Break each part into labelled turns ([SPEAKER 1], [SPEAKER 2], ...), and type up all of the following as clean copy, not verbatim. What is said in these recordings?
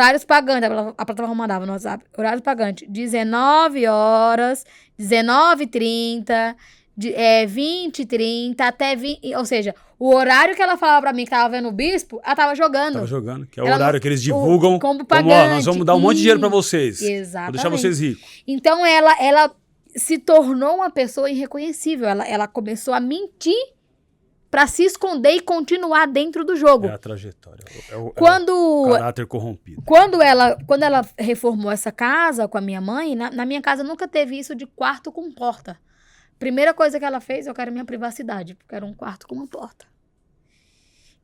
[SPEAKER 1] horários pagantes, a plataforma mandava no WhatsApp, horários pagantes, 19 horas, 19h30, 20h30, até 20, ou seja, o horário que ela falava pra mim que tava vendo o bispo, ela tava jogando.
[SPEAKER 2] Tava jogando, que é o
[SPEAKER 1] Ela
[SPEAKER 2] horário que eles divulgam
[SPEAKER 1] como
[SPEAKER 2] como, ó, nós vamos dar um monte de dinheiro pra vocês.
[SPEAKER 1] Exatamente.
[SPEAKER 2] Vou deixar vocês ricos.
[SPEAKER 1] Então, ela se tornou uma pessoa irreconhecível. Ela começou a mentir pra se esconder e continuar dentro do jogo.
[SPEAKER 2] É a trajetória. É o caráter corrompido.
[SPEAKER 1] Quando ela reformou essa casa com a minha mãe, na minha casa nunca teve isso de quarto com porta. Primeira coisa que ela fez, eu quero minha privacidade, porque era um quarto com uma porta.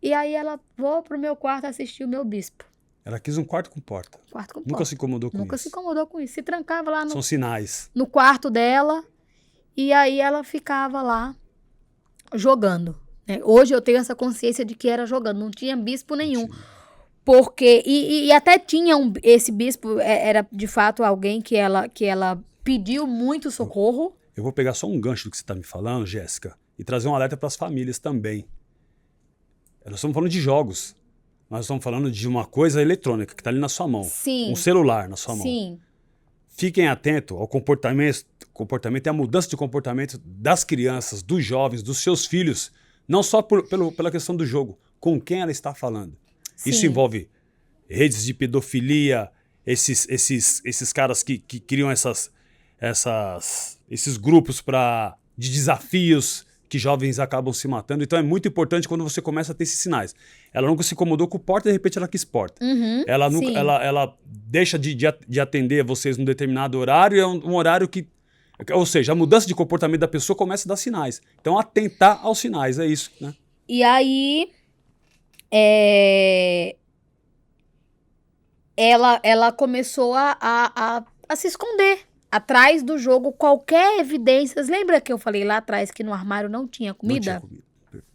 [SPEAKER 1] E aí vou pro meu quarto assistir o meu bispo.
[SPEAKER 2] Ela quis um quarto com porta.
[SPEAKER 1] Quarto com
[SPEAKER 2] Nunca
[SPEAKER 1] porta.
[SPEAKER 2] se incomodou com isso.
[SPEAKER 1] Nunca se incomodou com isso. Se trancava lá
[SPEAKER 2] São sinais.
[SPEAKER 1] no quarto dela, e aí ela ficava lá jogando. Né? Hoje eu tenho essa consciência de que era jogando, não tinha bispo nenhum. Porque, e até tinha esse bispo, era de fato alguém que ela pediu muito socorro.
[SPEAKER 2] Eu vou pegar só um gancho do que você está me falando, Jéssica, e trazer um alerta para as famílias também. Nós estamos falando de jogos. Nós estamos falando de uma coisa eletrônica que está ali na sua mão.
[SPEAKER 1] Sim.
[SPEAKER 2] Um celular na sua mão.
[SPEAKER 1] Sim.
[SPEAKER 2] Fiquem atentos ao comportamento e à mudança de comportamento das crianças, dos jovens, dos seus filhos. Não só pela questão do jogo, com quem ela está falando.
[SPEAKER 1] Sim.
[SPEAKER 2] Isso envolve redes de pedofilia, esses caras que criam esses grupos de desafios que jovens acabam se matando. Então é muito importante quando você começa a ter esses sinais. Ela nunca se incomodou com porta, de repente ela quis porta.
[SPEAKER 1] Uhum,
[SPEAKER 2] ela deixa de atender vocês num determinado horário, é um horário que... Ou seja, a mudança de comportamento da pessoa começa a dar sinais. Então atentar aos sinais, é isso, né?
[SPEAKER 1] E aí... Ela começou a se esconder atrás do jogo, qualquer evidência. Lembra que eu falei lá atrás que no armário não tinha comida?
[SPEAKER 2] Não tinha comida.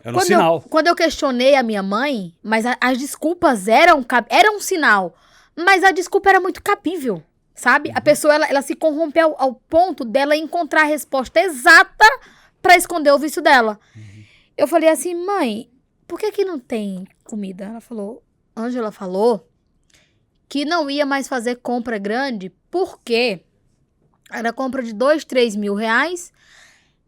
[SPEAKER 2] Era um sinal.
[SPEAKER 1] Quando eu questionei a minha mãe, mas as desculpas eram um sinal, mas a desculpa era muito cabível, sabe? A pessoa, ela se corrompeu ao ponto dela encontrar a resposta exata pra esconder o vício dela. Eu falei assim, mãe, por que não tem comida? Ela falou, Ângela falou que não ia mais fazer compra grande porque era compra de 2, 3 mil reais,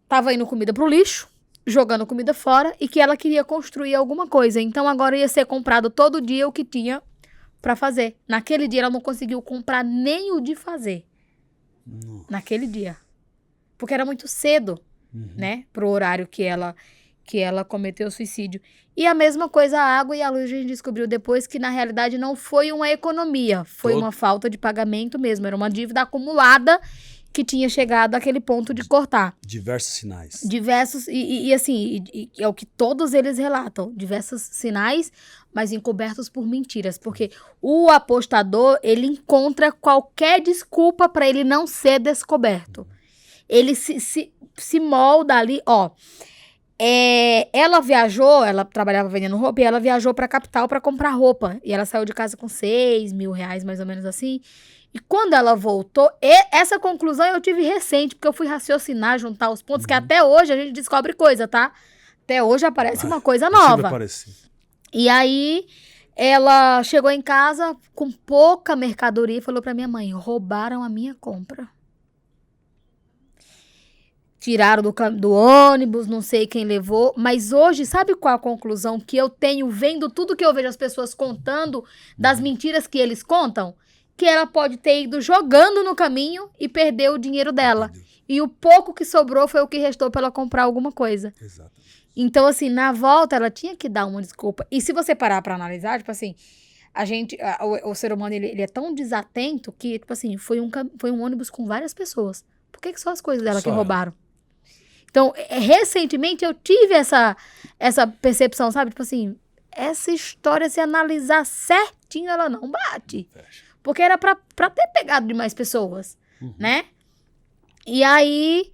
[SPEAKER 1] tava indo comida pro lixo, jogando comida fora e que ela queria construir alguma coisa. Então agora ia ser comprado todo dia o que tinha pra fazer. Naquele dia ela não conseguiu comprar nem o de fazer.
[SPEAKER 2] Nossa.
[SPEAKER 1] Naquele dia. Porque era muito cedo, né? Pro horário que ela cometeu suicídio. E a mesma coisa, a água e a luz, a gente descobriu depois que, na realidade, não foi uma economia. Foi uma falta de pagamento mesmo. Era uma dívida acumulada que tinha chegado àquele ponto de cortar.
[SPEAKER 2] Diversos sinais.
[SPEAKER 1] Diversos, assim, é o que todos eles relatam. Diversos sinais, mas encobertos por mentiras. Porque o apostador, ele encontra qualquer desculpa para ele não ser descoberto. Ele se molda ali, ó. Ela viajou, ela trabalhava vendendo roupa e ela viajou pra capital pra comprar roupa. E ela saiu de casa com 6 mil reais, mais ou menos assim. E quando ela voltou, essa conclusão eu tive recente, porque eu fui raciocinar, juntar os pontos, que até hoje a gente descobre coisa, tá? Até hoje aparece uma coisa nova. E aí, ela chegou em casa com pouca mercadoria e falou pra minha mãe, roubaram a minha compra. Tiraram do ônibus, não sei quem levou. Mas hoje, sabe qual a conclusão que eu tenho vendo tudo que eu vejo as pessoas contando das mentiras que eles contam? Que ela pode ter ido jogando no caminho e perdeu o dinheiro dela. E o pouco que sobrou foi o que restou para ela comprar alguma coisa.
[SPEAKER 2] Exatamente.
[SPEAKER 1] Então, assim, na volta, ela tinha que dar uma desculpa. E se você parar pra analisar, tipo assim, o ser humano, ele é tão desatento que, tipo assim, foi um ônibus com várias pessoas. Por que só as coisas dela que roubaram? Então, recentemente eu tive essa percepção, sabe? Tipo assim, essa história, se analisar certinho, ela não bate. Porque era pra ter pegado de mais pessoas, né? E aí,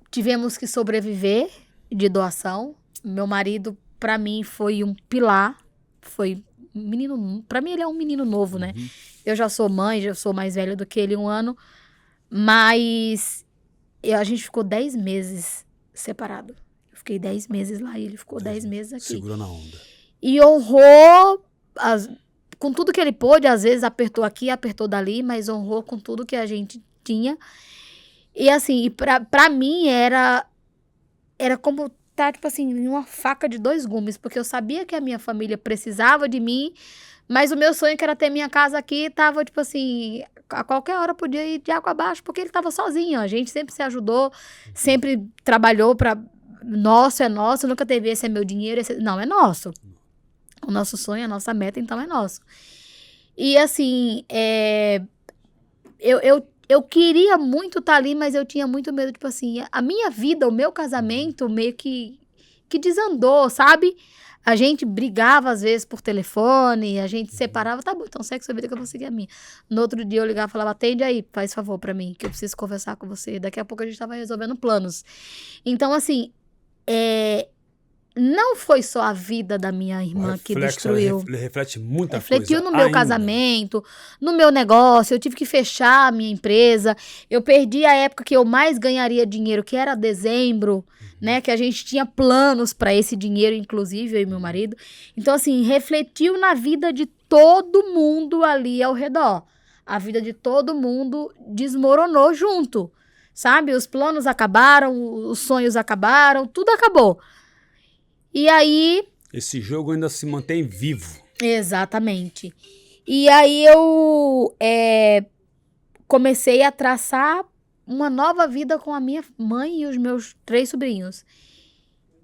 [SPEAKER 1] tivemos que sobreviver de doação. Meu marido, pra mim, foi um pilar. Foi um menino... Pra mim, ele é um menino novo, né? Eu já sou mãe, já sou mais velha do que ele 1 ano. Mas... a gente ficou 10 meses separado. Eu fiquei 10 meses lá e ele ficou 10 meses aqui.
[SPEAKER 2] Segurou na onda.
[SPEAKER 1] E honrou com tudo que ele pôde, às vezes apertou aqui, apertou dali, mas honrou com tudo que a gente tinha. E assim, pra mim era como tá, tipo assim, uma faca de 2 gumes, porque eu sabia que a minha família precisava de mim, mas o meu sonho que era ter minha casa aqui tava, tipo assim, a qualquer hora podia ir de água abaixo, porque ele tava sozinho. A gente sempre se ajudou, sempre trabalhou pra. Nosso é nosso, nunca teve esse é meu dinheiro, não, é nosso. O nosso sonho, a nossa meta, então é nosso. E assim, eu queria muito estar ali, mas eu tinha muito medo, tipo assim, a minha vida, o meu casamento meio que desandou, sabe? A gente brigava às vezes por telefone, a gente separava, tá bom, então segue sua vida que eu vou seguir a minha. No outro dia eu ligava e falava, atende aí, faz favor pra mim, que eu preciso conversar com você. Daqui a pouco a gente tava resolvendo planos. Então, assim, não foi só a vida da minha irmã que destruiu.
[SPEAKER 2] Reflete muita
[SPEAKER 1] Refletiu
[SPEAKER 2] coisa
[SPEAKER 1] no meu
[SPEAKER 2] ainda.
[SPEAKER 1] casamento, no meu negócio. Eu tive que fechar a minha empresa. Eu perdi a época que eu mais ganharia dinheiro, que era dezembro, né? Que a gente tinha planos para esse dinheiro, inclusive, eu e meu marido. Então, assim, refletiu na vida de todo mundo ali ao redor. A vida de todo mundo desmoronou junto, sabe? Os planos acabaram, os sonhos acabaram, tudo acabou. E aí...
[SPEAKER 2] Esse jogo ainda se mantém vivo.
[SPEAKER 1] Exatamente. E aí eu comecei a traçar uma nova vida com a minha mãe e os meus 3 sobrinhos.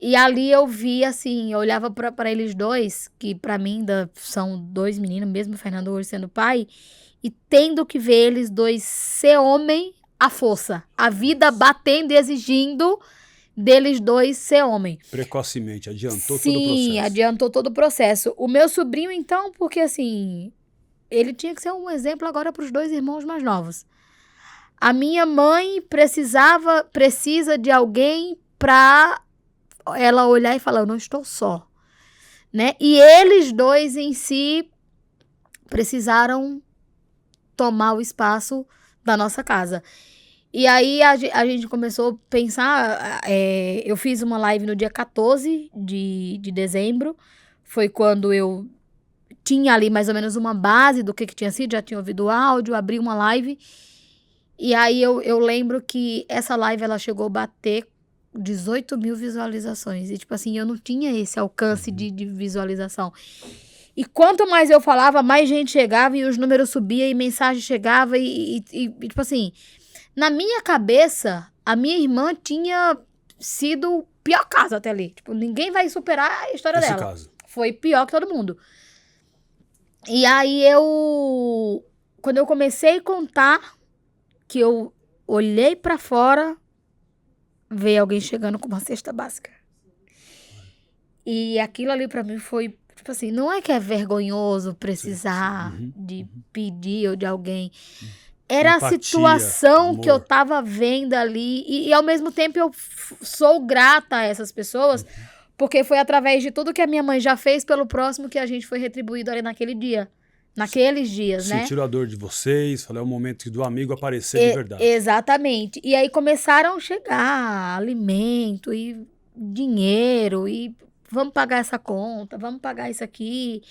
[SPEAKER 1] E ali eu vi, assim, eu olhava para eles dois, que para mim ainda são 2 meninos, mesmo o Fernando hoje sendo pai, e tendo que ver eles dois ser homem à força. A vida batendo e exigindo deles dois ser homem.
[SPEAKER 2] Precocemente, adiantou
[SPEAKER 1] Sim,
[SPEAKER 2] todo o processo.
[SPEAKER 1] Sim, adiantou todo o processo. O meu sobrinho, então, porque assim, ele tinha que ser um exemplo agora para os 2 irmãos mais novos. A minha mãe precisa de alguém para ela olhar e falar, eu não estou só, né? E eles dois em si precisaram tomar o espaço da nossa casa. E aí a gente começou a pensar, eu fiz uma live no dia 14 de dezembro, foi quando eu tinha ali mais ou menos uma base do que tinha sido, já tinha ouvido o áudio, abri uma live, e aí eu lembro que essa live ela chegou a bater 18 mil visualizações, e tipo assim, eu não tinha esse alcance de visualização. E quanto mais eu falava, mais gente chegava e os números subiam e mensagem chegava e tipo assim... Na minha cabeça, a minha irmã tinha sido o pior caso até ali. Tipo, ninguém vai superar a história dela.
[SPEAKER 2] Caso.
[SPEAKER 1] Foi pior que todo mundo. E aí quando eu comecei a contar, que eu olhei pra fora, veio alguém chegando com uma cesta básica. E aquilo ali pra mim foi, tipo assim, não é que é vergonhoso precisar de pedir ou de alguém... Era empatia, a situação amor. Que eu tava vendo ali. E ao mesmo tempo eu sou grata a essas pessoas, porque foi através de tudo que a minha mãe já fez pelo próximo que a gente foi retribuído ali naquele dia. Naqueles dias, né?
[SPEAKER 2] Sentiram a dor de vocês, falei, é o momento do amigo aparecer de verdade.
[SPEAKER 1] Exatamente. E aí começaram a chegar alimento e dinheiro e vamos pagar essa conta, vamos pagar isso aqui.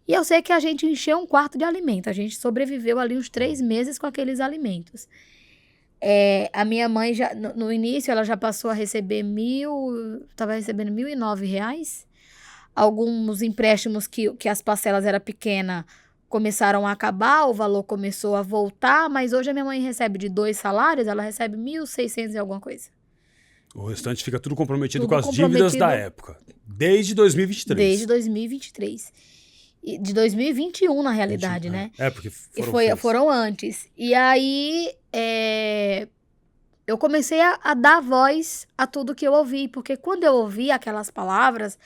[SPEAKER 1] E eu sei que a gente encheu um quarto de alimento. A gente sobreviveu ali uns 3 meses com aqueles alimentos. A minha mãe, já no início, ela já passou a receber estava recebendo R$1.009. Alguns empréstimos que as parcelas eram pequenas começaram a acabar, o valor começou a voltar, mas hoje a minha mãe recebe de 2 salários, ela recebe 1.600 e alguma coisa.
[SPEAKER 2] O restante fica tudo comprometido com as dívidas da época. Desde 2023.
[SPEAKER 1] Desde 2023. De 2021, na realidade, 21, né?
[SPEAKER 2] Porque
[SPEAKER 1] foram antes. E aí, eu comecei a dar voz a tudo que eu ouvi. Porque quando eu ouvi aquelas palavras,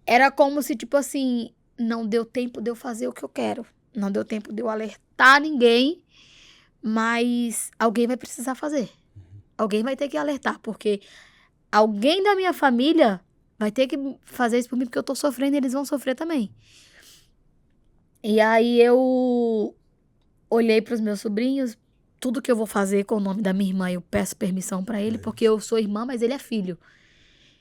[SPEAKER 1] era como se, tipo assim, não deu tempo de eu fazer o que eu quero. Não deu tempo de eu alertar ninguém, mas alguém vai precisar fazer. Alguém vai ter que alertar, porque alguém da minha família vai ter que fazer isso por mim, porque eu tô sofrendo e eles vão sofrer também. E aí eu olhei para os meus sobrinhos, tudo que eu vou fazer com o nome da minha irmã, eu peço permissão para ele, porque eu sou irmã, mas ele é filho.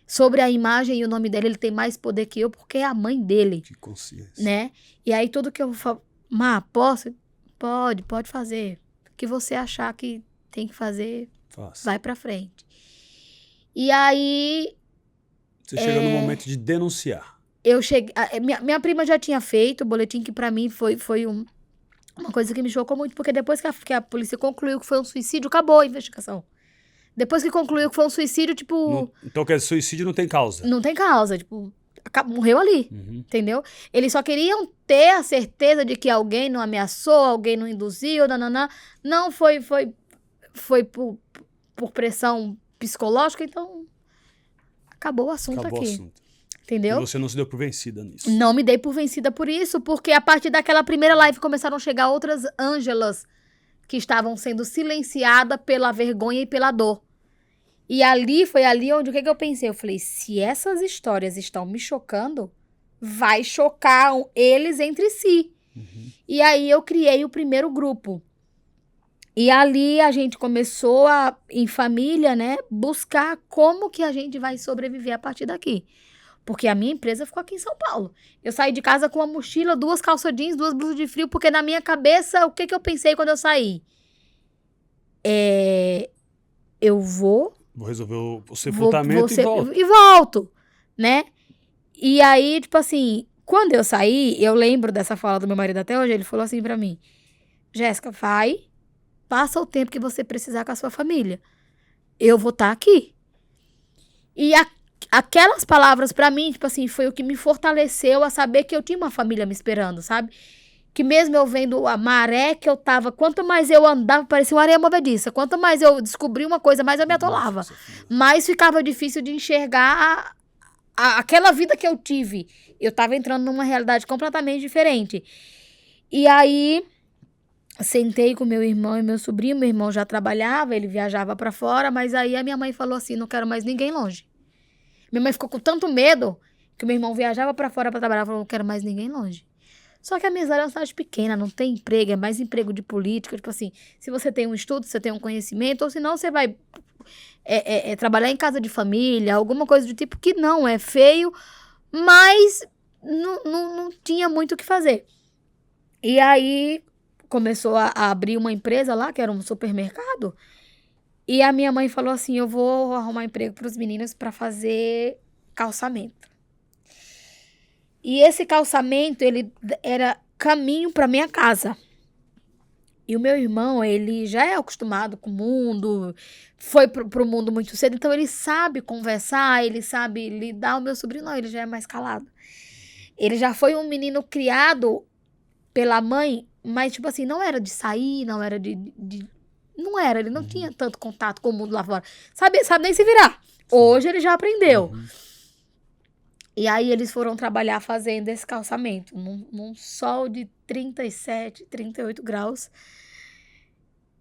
[SPEAKER 1] Sobre a imagem e o nome dele, ele tem mais poder que eu, porque é a mãe dele,
[SPEAKER 2] Que consciência.
[SPEAKER 1] né? E aí tudo que eu falo, Má, posso? Pode fazer. O que você achar que tem que fazer,
[SPEAKER 2] Faça.
[SPEAKER 1] vai pra frente. E aí,
[SPEAKER 2] Você chega no momento de denunciar.
[SPEAKER 1] eu cheguei... Minha prima já tinha feito o boletim, que pra mim foi uma coisa que me chocou muito, porque depois que a polícia concluiu que foi um suicídio, acabou a investigação. Depois que concluiu que foi um suicídio, tipo...
[SPEAKER 2] Então, quer dizer, suicídio não tem causa.
[SPEAKER 1] Não tem causa, tipo... Morreu ali,
[SPEAKER 2] Uhum.
[SPEAKER 1] entendeu? Eles só queriam ter a certeza de que alguém não ameaçou, alguém não induziu, nananã. Não foi por pressão psicológica, então acabou o assunto
[SPEAKER 2] Acabou o
[SPEAKER 1] aqui,
[SPEAKER 2] assunto. E
[SPEAKER 1] entendeu?
[SPEAKER 2] você não se deu por vencida nisso.
[SPEAKER 1] Não me dei por vencida por isso, porque a partir daquela primeira live começaram a chegar outras Ângelas que estavam sendo silenciadas pela vergonha e pela dor. E foi ali onde, o que eu pensei? Eu falei, se essas histórias estão me chocando, vai chocar eles entre si.
[SPEAKER 2] Uhum.
[SPEAKER 1] E aí eu criei o primeiro grupo. E ali a gente começou em família, né, buscar como que a gente vai sobreviver a partir daqui. Porque a minha empresa ficou aqui em São Paulo. Eu saí de casa com uma mochila, 2 calça jeans, 2 blusas de frio, porque na minha cabeça, o que eu pensei quando eu saí? Eu vou
[SPEAKER 2] resolver o sepultamento e volto.
[SPEAKER 1] E volto, né? E aí, tipo assim, quando eu saí, eu lembro dessa fala do meu marido até hoje, ele falou assim pra mim, Jéssica, passa o tempo que você precisar com a sua família. Eu vou estar aqui. E aquelas palavras pra mim, tipo assim, foi o que me fortaleceu a saber que eu tinha uma família me esperando, sabe? Que mesmo eu vendo a maré que eu tava, quanto mais eu andava, parecia uma areia movediça. Quanto mais eu descobri uma coisa, mais eu me atolava.
[SPEAKER 2] Nossa,
[SPEAKER 1] Mais ficava difícil de enxergar aquela vida que eu tive. Eu tava entrando numa realidade completamente diferente. E aí, sentei com meu irmão e meu sobrinho. Meu irmão já trabalhava, ele viajava pra fora, mas aí a minha mãe falou assim, não quero mais ninguém longe. Minha mãe ficou com tanto medo que o meu irmão viajava pra fora pra trabalhar, falou, não quero mais ninguém longe. Só que a minha cidade é uma cidade pequena, não tem emprego, é mais emprego de política. Tipo assim, se você tem um estudo, você tem um conhecimento, ou senão você vai trabalhar em casa de família, alguma coisa do tipo, que não, é feio, mas não tinha muito o que fazer. E aí começou a abrir uma empresa lá, que era um supermercado, e a minha mãe falou assim, eu vou arrumar emprego para os meninos para fazer calçamento. E esse calçamento, ele era caminho para minha casa. E o meu irmão, ele já é acostumado com o mundo, foi pro mundo muito cedo, então ele sabe conversar, ele sabe lidar. O meu sobrinho não, ele já é mais calado. Ele já foi um menino criado pela mãe, mas tipo assim, não era de sair, não era não era, ele não tinha tanto contato com o mundo lá fora. Sabe nem se virar. Hoje ele já aprendeu. E aí eles foram trabalhar fazendo esse calçamento, num sol de 37, 38 graus.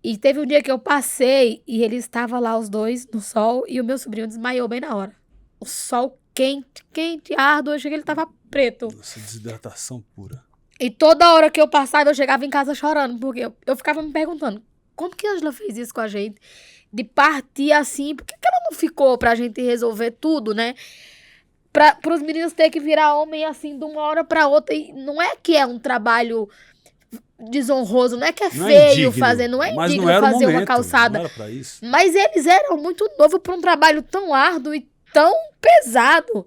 [SPEAKER 1] E teve um dia que eu passei e eles estavam lá os dois no sol e o meu sobrinho desmaiou bem na hora. O sol quente, árduo, eu cheguei, ele tava preto.
[SPEAKER 2] Nossa, desidratação pura.
[SPEAKER 1] E toda hora que eu passava, eu chegava em casa chorando, porque eu ficava me perguntando, como que a Ângela fez isso com a gente? De partir assim, por que ela não ficou pra gente resolver tudo, né? Para os meninos terem que virar homem assim de uma hora para outra. E não é que é um trabalho desonroso, não é que é feio fazer, não é indigno fazer uma calçada.
[SPEAKER 2] Não era pra isso.
[SPEAKER 1] Mas eles eram muito novos para um trabalho tão árduo e tão pesado.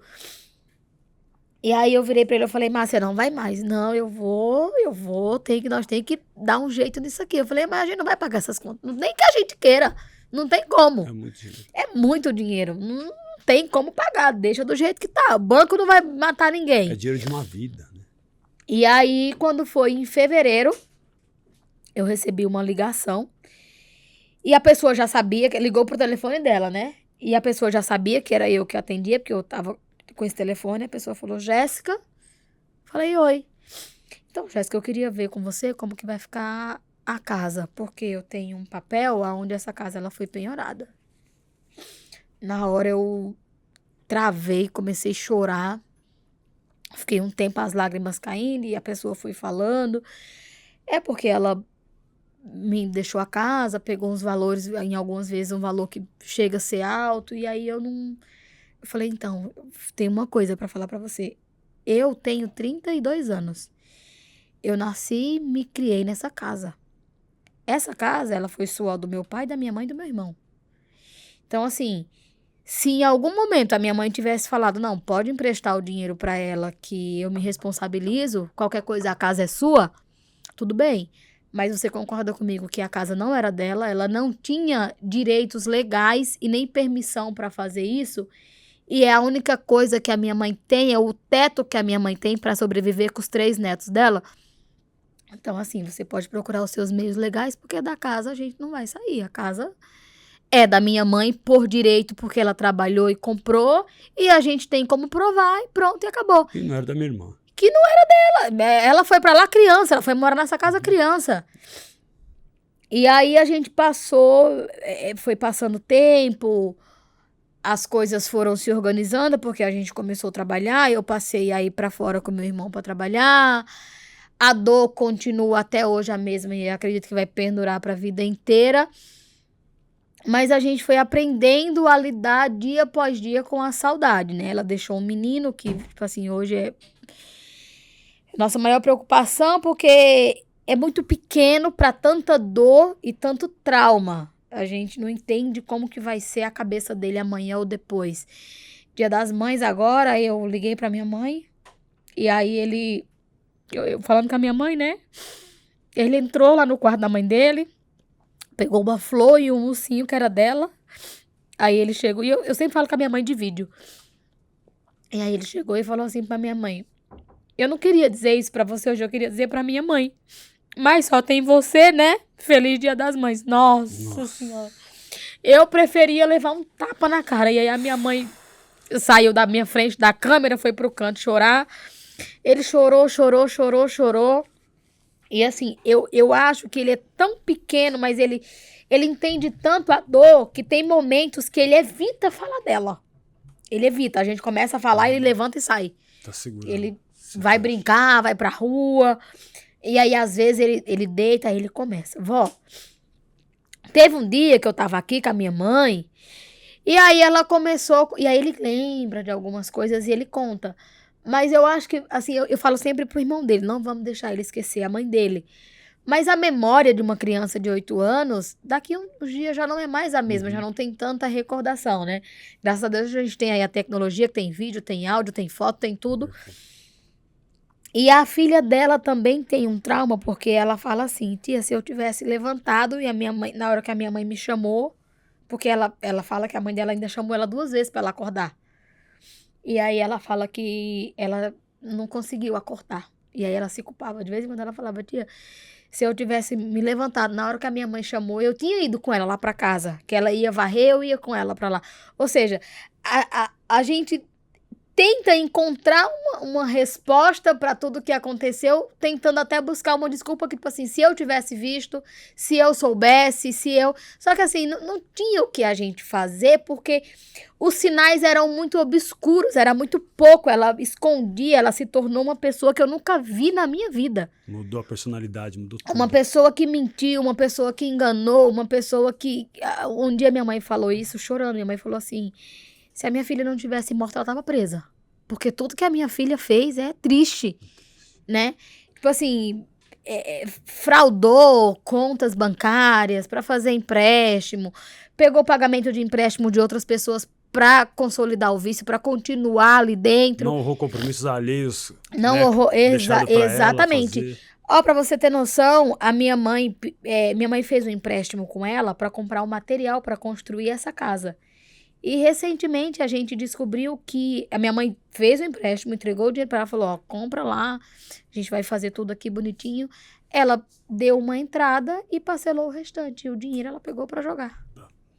[SPEAKER 1] E aí eu virei para ele, eu falei, Márcia, não vai mais. Não, eu vou, nós temos que dar um jeito nisso aqui. Eu falei, mas a gente não vai pagar essas contas, nem que a gente queira, não tem como.
[SPEAKER 2] É muito dinheiro.
[SPEAKER 1] É muito dinheiro, não tem como pagar, deixa do jeito que tá. O banco não vai matar ninguém.
[SPEAKER 2] É dinheiro de uma vida, né?
[SPEAKER 1] E aí, quando foi em fevereiro, eu recebi uma ligação. E a pessoa já sabia, que ligou pro telefone dela, né? E a pessoa já sabia que era eu que atendia, porque eu tava com esse telefone. A pessoa falou, Jéssica. Falei, oi. Então, Jéssica, eu queria ver com você como que vai ficar a casa. Porque eu tenho um papel onde essa casa ela foi penhorada. Na hora eu travei, comecei a chorar. Fiquei um tempo as lágrimas caindo e a pessoa foi falando. É porque ela me deixou a casa, pegou uns valores, em algumas vezes um valor que chega a ser alto. E aí eu Eu falei, então, tem uma coisa pra falar pra você. Eu tenho 32 anos. Eu nasci e me criei nessa casa. Essa casa, ela foi suor do meu pai, da minha mãe e do meu irmão. Então, assim, se em algum momento a minha mãe tivesse falado, não, pode emprestar o dinheiro pra ela que eu me responsabilizo, qualquer coisa a casa é sua, tudo bem. Mas você concorda comigo que a casa não era dela, ela não tinha direitos legais e nem permissão pra fazer isso, e é a única coisa que a minha mãe tem, é o teto que a minha mãe tem pra sobreviver com os 3 netos dela. Então, assim, você pode procurar os seus meios legais, porque da casa a gente não vai sair. A casa é da minha mãe por direito, porque ela trabalhou e comprou, e a gente tem como provar, e pronto, e acabou.
[SPEAKER 2] E não era da minha irmã.
[SPEAKER 1] Que não era dela. Ela foi pra lá criança, ela foi morar nessa casa criança. E aí a gente passou, foi passando tempo, as coisas foram se organizando, porque a gente começou a trabalhar, eu passei aí pra fora com meu irmão pra trabalhar. A dor continua até hoje a mesma e acredito que vai perdurar pra vida inteira. Mas a gente foi aprendendo a lidar dia após dia com a saudade, né? Ela deixou um menino que, tipo assim, hoje é nossa maior preocupação, porque é muito pequeno pra tanta dor e tanto trauma. A gente não entende como que vai ser a cabeça dele amanhã ou depois. Dia das Mães agora, eu liguei pra minha mãe e aí ele, eu falando com a minha mãe, né? Ele entrou lá no quarto da mãe dele, pegou uma flor e um ursinho que era dela. Aí ele chegou, e eu sempre falo com a minha mãe de vídeo. E aí ele chegou e falou assim pra minha mãe, eu não queria dizer isso pra você hoje, eu queria dizer pra minha mãe. Mas só tem você, né? Feliz Dia das Mães. Nossa Senhora. Eu preferia levar um tapa na cara. E aí a minha mãe saiu da minha frente da câmera, foi pro canto chorar. Ele chorou. E assim, eu acho que ele é tão pequeno, mas ele entende tanto a dor que tem momentos que ele evita falar dela. Ele evita. A gente começa a falar, ele levanta e sai.
[SPEAKER 2] Tá segurando.
[SPEAKER 1] Ele vai brincar, vai pra rua. E aí, às vezes, ele deita, aí ele começa. Vó, teve um dia que eu tava aqui com a minha mãe, e aí ela começou... E aí ele lembra de algumas coisas e ele conta. Mas eu acho que, assim, eu falo sempre pro irmão dele, não vamos deixar ele esquecer a mãe dele. Mas a memória de uma criança de 8 anos, daqui uns dias já não é mais a mesma, já não tem tanta recordação, né? Graças a Deus a gente tem aí a tecnologia, que tem vídeo, tem áudio, tem foto, tem tudo. E a filha dela também tem um trauma, porque ela fala assim, tia, se eu tivesse levantado e a minha mãe, na hora que a minha mãe me chamou, porque ela fala que a mãe dela ainda chamou ela 2 vezes para ela acordar. E aí ela fala que ela não conseguiu acordar. E aí ela se culpava. De vez em quando ela falava, tia, se eu tivesse me levantado na hora que a minha mãe chamou, eu tinha ido com ela lá para casa. Que ela ia varrer, eu ia com ela para lá. Ou seja, a gente tenta encontrar uma resposta para tudo que aconteceu, tentando até buscar uma desculpa que, tipo assim, se eu tivesse visto, se eu soubesse, se eu... Só que assim, não tinha o que a gente fazer, porque os sinais eram muito obscuros, era muito pouco, ela escondia, ela se tornou uma pessoa que eu nunca vi na minha vida.
[SPEAKER 2] Mudou a personalidade, mudou tudo.
[SPEAKER 1] Uma pessoa que mentiu, uma pessoa que enganou, uma pessoa que... Um dia minha mãe falou isso, chorando, minha mãe falou assim... Se a minha filha não tivesse morta, ela tava presa. Porque tudo que a minha filha fez é triste, né? Tipo assim, fraudou contas bancárias para fazer empréstimo, pegou pagamento de empréstimo de outras pessoas para consolidar o vício, para continuar ali dentro.
[SPEAKER 2] Não honrou compromissos alheios.
[SPEAKER 1] Não
[SPEAKER 2] né,
[SPEAKER 1] honrou,
[SPEAKER 2] exatamente.
[SPEAKER 1] Ó, pra você ter noção, a minha mãe fez um empréstimo com ela para comprar o material para construir essa casa. E recentemente a gente descobriu que a minha mãe fez o empréstimo, entregou o dinheiro para ela, falou, ó, compra lá, a gente vai fazer tudo aqui bonitinho. Ela deu uma entrada e parcelou o restante. E o dinheiro ela pegou para jogar.